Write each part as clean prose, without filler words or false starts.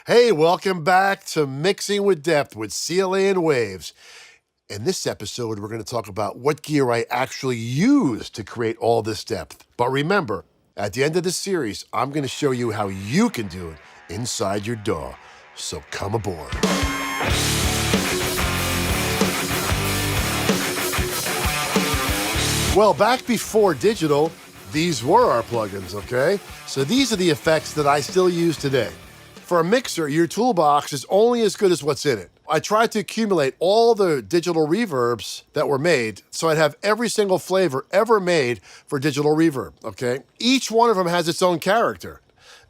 Hey, welcome back to Mixing with Depth with CLA and Waves. In this episode, we're going to talk about what gear I actually use to create all this depth. But remember, at the end of this series, I'm going to show you how you can do it inside your DAW. So come aboard. Well, back before digital, these were our plugins, okay? So these are the effects that I still use today. For a mixer, your toolbox is only as good as what's in it. I tried to accumulate all the digital reverbs that were made, so I'd have every single flavor ever made for digital reverb, okay? Each one of them has its own character,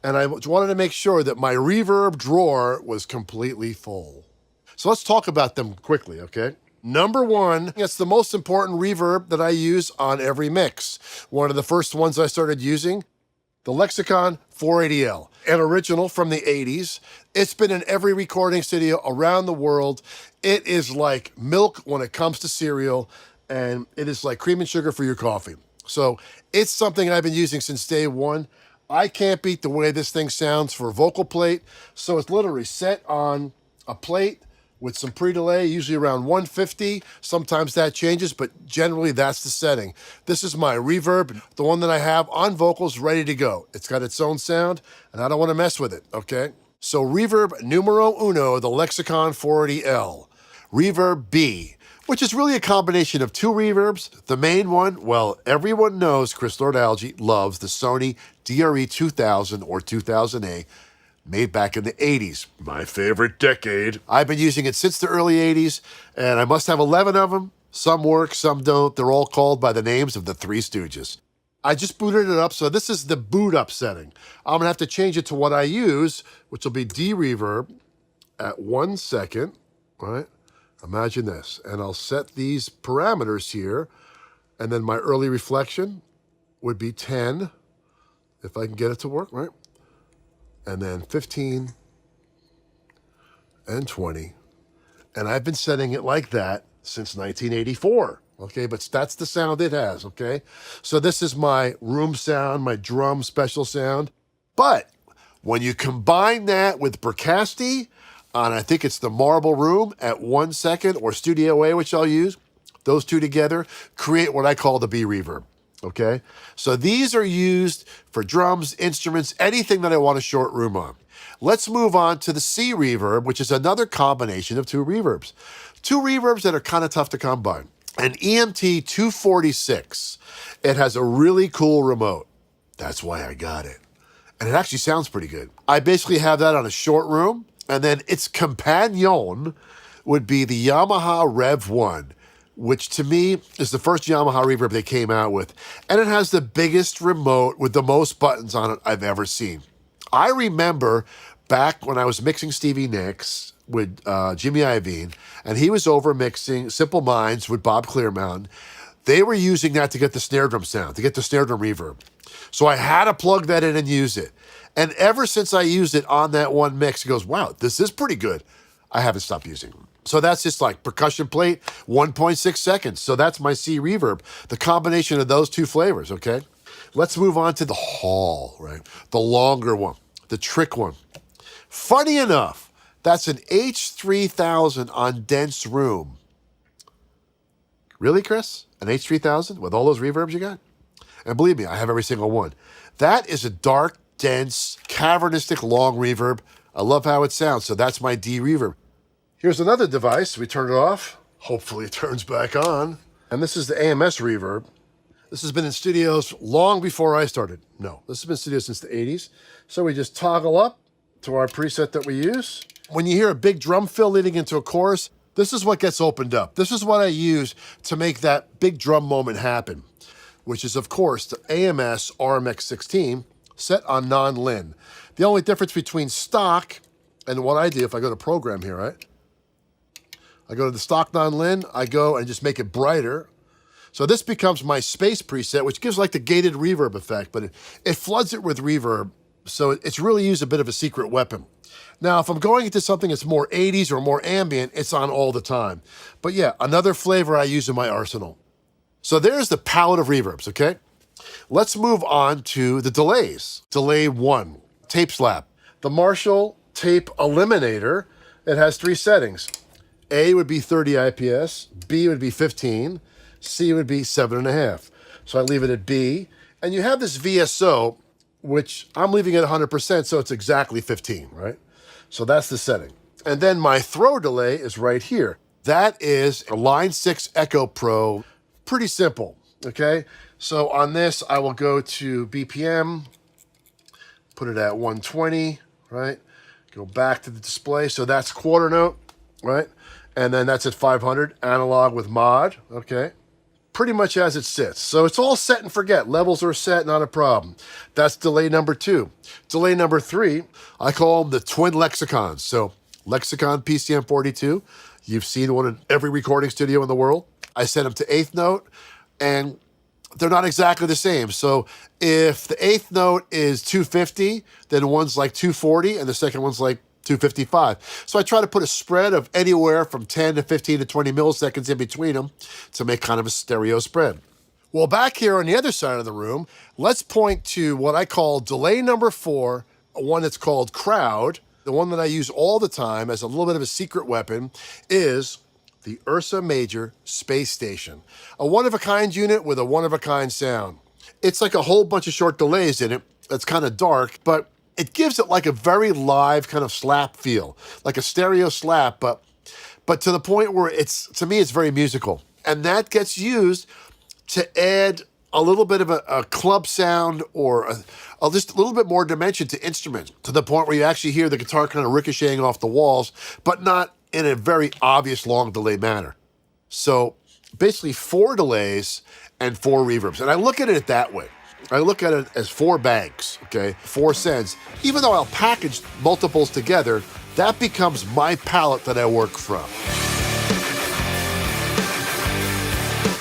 and I wanted to make sure that my reverb drawer was completely full. So let's talk about them quickly, okay? Number one, it's the most important reverb that I use on every mix. One of the first ones I started using, the Lexicon 480L, an original from the 80s. It's been in every recording studio around the world. It is like milk when it comes to cereal, and it is like cream and sugar for your coffee. So it's something I've been using since day one. I can't beat the way this thing sounds for a vocal plate. So it's literally set on a plate with some pre-delay, usually around 150. Sometimes that changes, but generally that's the setting. This is my reverb, the one that I have on vocals ready to go. It's got its own sound, and I don't want to mess with it, okay? So reverb numero uno, the Lexicon 480L. Reverb B, which is really a combination of two reverbs. The main one, well, everyone knows Chris Lord-Alge loves the Sony DRE 2000 or 2000A, made back in the 80s, my favorite decade. I've been using it since the early 80s, and I must have 11 of them. Some work, some don't. They're all called by the names of the Three Stooges. I just booted it up, so this is the boot up setting. I'm gonna have to change it to what I use, which will be D-reverb at 1 second, right? Imagine this, and I'll set these parameters here, and then my early reflection would be 10, if I can get it to work, right? And then 15 and 20. And I've been setting it like that since 1984, okay? But that's the sound it has, okay? So this is my room sound, my drum special sound. But when you combine that with Bricasti on, I think it's the Marble Room at 1 second, or Studio A, which I'll use, those two together create what I call the B reverb. Okay, so these are used for drums, instruments, anything that I want a short room on. Let's move on to the C reverb, which is another combination of two reverbs. Two reverbs that are kind of tough to combine. An EMT 246. It has a really cool remote. That's why I got it. And it actually sounds pretty good. I basically have that on a short room, and then its companion would be the Yamaha Rev 1. Which to me is the first Yamaha reverb they came out with. And it has the biggest remote with the most buttons on it I've ever seen. I remember back when I was mixing Stevie Nicks with Jimmy Iovine, and he was over mixing Simple Minds with Bob Clearmountain. They were using that to get the snare drum sound, to get the snare drum reverb. So I had to plug that in and use it. And ever since I used it on that one mix, he goes, wow, this is pretty good. I haven't stopped using it. So that's just like percussion plate, 1.6 seconds. So that's my C reverb, the combination of those two flavors, okay? Let's move on to the Hall, right? The longer one, the trick one. Funny enough, that's an H3000 on dense room. Really, Chris? An H3000 with all those reverbs you got? And believe me, I have every single one. That is a dark, dense, cavernistic long reverb. I love how it sounds, so that's my D reverb. Here's another device. We turn it off. Hopefully it turns back on. And this is the AMS reverb. This has been in studios long before I started. No, this has been in studios since the 80s. So we just toggle up to our preset that we use. When you hear a big drum fill leading into a chorus, this is what gets opened up. This is what I use to make that big drum moment happen, which is, of course, the AMS RMX16 set on non-lin. The only difference between stock and what I do, if I go to program here, right? I go to the stock non-lin, I go and just make it brighter. So this becomes my space preset, which gives like the gated reverb effect, but it floods it with reverb. So it's really used a bit of a secret weapon. Now, if I'm going into something that's more 80s or more ambient, it's on all the time. But yeah, another flavor I use in my arsenal. So there's the palette of reverbs, okay? Let's move on to the delays. Delay 1, tape slap. The Marshall tape eliminator, it has 3 settings. A would be 30 IPS, B would be 15, C would be 7.5. So I leave it at B. And you have this VSO, which I'm leaving at 100%, so it's exactly 15, right? So that's the setting. And then my throw delay is right here. That is a Line 6 Echo Pro. Pretty simple, okay? So on this, I will go to BPM, put it at 120, right? Go back to the display. So that's quarter note, right? And then that's at 500, analog with mod, okay? Pretty much as it sits. So it's all set and forget. Levels are set, not a problem. That's delay number 2. Delay number 3, I call them the twin lexicons. So Lexicon PCM42, you've seen one in every recording studio in the world. I set them to 8th note, and they're not exactly the same. So if the 8th note is 250, then one's like 240, and the second one's like 255. So I try to put a spread of anywhere from 10 to 15 to 20 milliseconds in between them to make kind of a stereo spread. Well, back here on the other side of the room, let's point to what I call delay number 4, one that's called crowd. The one that I use all the time as a little bit of a secret weapon is the Ursa Major Space Station, a one-of-a-kind unit with a one-of-a-kind sound. It's like a whole bunch of short delays in it that's kind of dark, but it gives it like a very live kind of slap feel, like a stereo slap, but to the point where to me, it's very musical. And that gets used to add a little bit of a club sound or just a little bit more dimension to instruments, to the point where you actually hear the guitar kind of ricocheting off the walls, but not in a very obvious long delay manner. So basically 4 delays and 4 reverbs. And I look at it that way. I look at it as 4 banks, okay? 4 cents. Even though I'll package multiples together, that becomes my palette that I work from.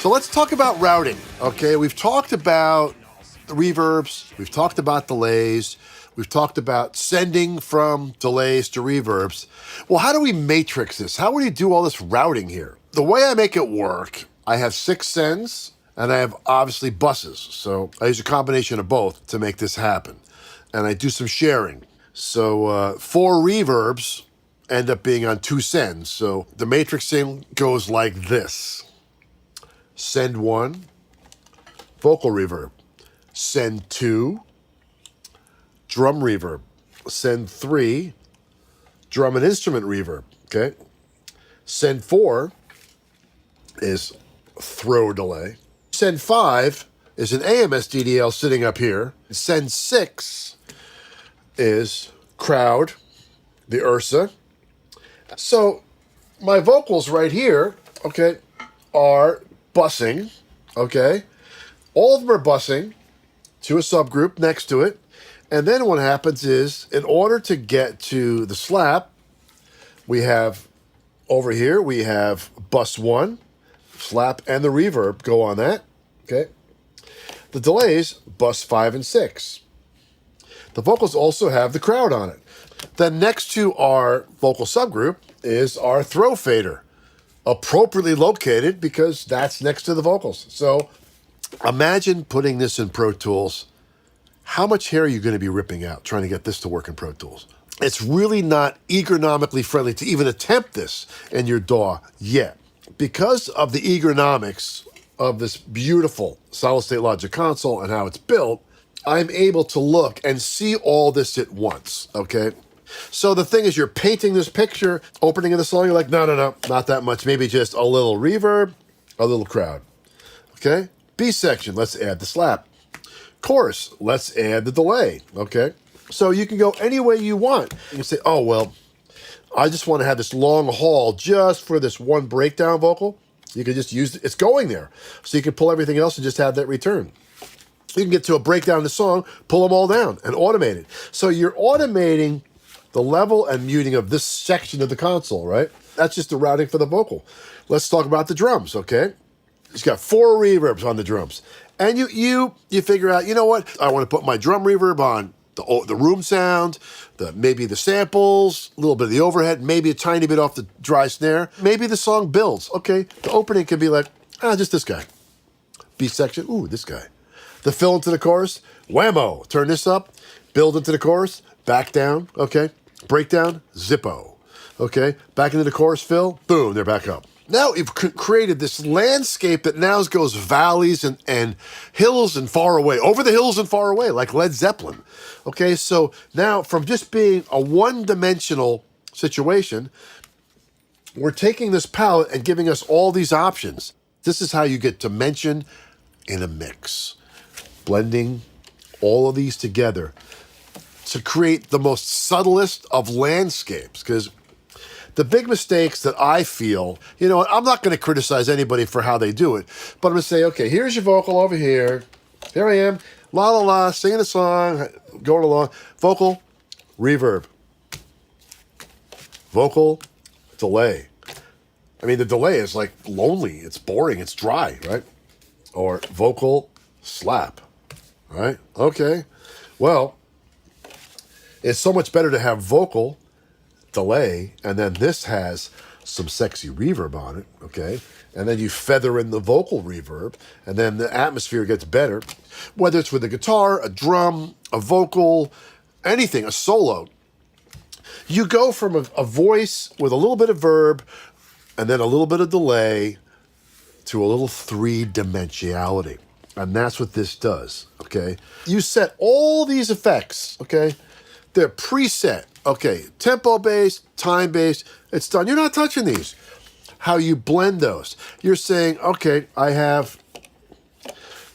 So let's talk about routing, okay? We've talked about the reverbs, we've talked about delays, we've talked about sending from delays to reverbs. Well, how do we matrix this? How would you do all this routing here? The way I make it work, I have 6 sends, and I have obviously buses. So I use a combination of both to make this happen. And I do some sharing. So 4 reverbs end up being on 2 sends. So the matrixing goes like this. Send 1, vocal reverb. Send 2, drum reverb. Send 3, drum and instrument reverb, okay? Send 4 is throw delay. Send 5 is an AMS DDL sitting up here. Send 6 is crowd, the Ursa. So my vocals right here, okay, are bussing, okay? All of them are bussing to a subgroup next to it. And then what happens is, in order to get to the slap, we have, over here, we have bus 1, slap and the reverb go on that, okay? The delays, bus 5 and 6. The vocals also have the crowd on it. Then next to our vocal subgroup is our throw fader, appropriately located because that's next to the vocals. So imagine putting this in Pro Tools. How much hair are you going to be ripping out trying to get this to work in Pro Tools? It's really not ergonomically friendly to even attempt this in your DAW yet. Because of the ergonomics of this beautiful solid-state Logic console and how it's built, I'm able to look and see all this at once, okay? So the thing is, you're painting this picture, opening of the song, you're like, no, not that much. Maybe just a little reverb, a little crowd, okay? B section, let's add the slap. Chorus, let's add the delay, okay? So you can go any way you want. You can say, oh, well, I just want to have this long haul just for this one breakdown vocal. You can just use it's going there. So you can pull everything else and just have that return. You can get to a breakdown in the song, pull them all down and automate it. So you're automating the level and muting of this section of the console, right? That's just the routing for the vocal. Let's talk about the drums, okay? It's got 4 reverbs on the drums. And you figure out, you know what? I want to put my drum reverb on the room sound, maybe the samples, a little bit of the overhead, maybe a tiny bit off the dry snare. Maybe the song builds. Okay, the opening can be like, just this guy. B section, ooh, this guy. The fill into the chorus, whammo, turn this up, build into the chorus, back down, okay? Breakdown, zippo. Okay, back into the chorus fill, boom, they're back up. Now you've created this landscape that now goes valleys and hills and far away, over the hills and far away, like Led Zeppelin. Okay, so now from just being a one-dimensional situation, we're taking this palette and giving us all these options. This is how you get dimension in a mix. Blending all of these together to create the most subtlest of landscapes. Because the big mistakes that I feel, you know, I'm not going to criticize anybody for how they do it, but I'm going to say, okay, here's your vocal over here. Here I am, la la la, singing a song, going along. Vocal, reverb. Vocal, delay. I mean, the delay is like lonely, it's boring, it's dry, right? Or vocal, slap, right? Okay, well, it's so much better to have vocal, delay, and then this has some sexy reverb on it, okay? And then you feather in the vocal reverb, and then the atmosphere gets better. Whether it's with a guitar, a drum, a vocal, anything, a solo. You go from a voice with a little bit of verb, and then a little bit of delay, to a little three-dimensionality. And that's what this does, okay? You set all these effects, okay? They're preset. Okay, tempo-based, time-based, it's done. You're not touching these. How you blend those. You're saying, okay, I have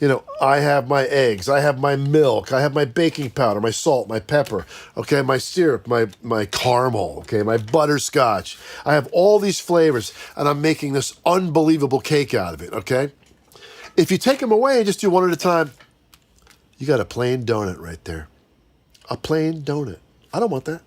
my eggs, I have my milk, I have my baking powder, my salt, my pepper, okay, my syrup, my caramel, okay, my butterscotch. I have all these flavors, and I'm making this unbelievable cake out of it, okay? If you take them away and just do one at a time, you got a plain donut right there. A plain donut. I don't want that.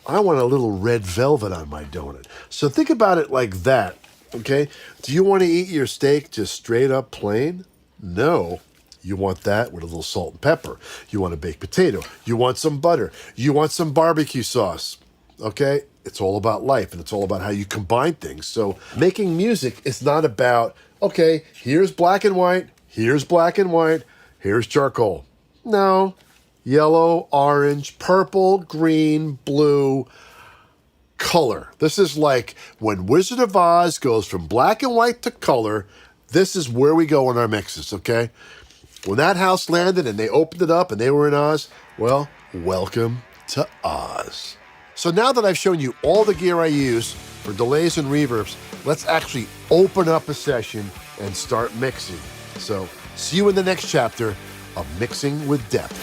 I want a little red velvet on my donut. So think about it like that, okay? Do you want to eat your steak just straight up plain? No. You want that with a little salt and pepper. You want a baked potato. You want some butter. You want some barbecue sauce, okay? It's all about life, and it's all about how you combine things. So making music is not about, okay, here's black and white, here's black and white, here's charcoal. No. Yellow, orange, purple, green, blue, color. This is like when Wizard of Oz goes from black and white to color, this is where we go in our mixes, okay? When that house landed and they opened it up and they were in Oz, well, welcome to Oz. So now that I've shown you all the gear I use for delays and reverbs, let's actually open up a session and start mixing. So see you in the next chapter of Mixing with Depth.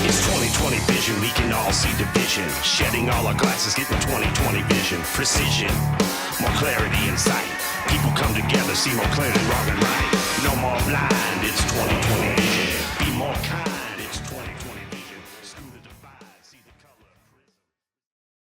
It's 2020 vision, we can all see division. Shedding all our glasses, getting 2020 vision. Precision, more clarity in sight. People come together, see more clearly wrong and right. No more blind, it's 2020.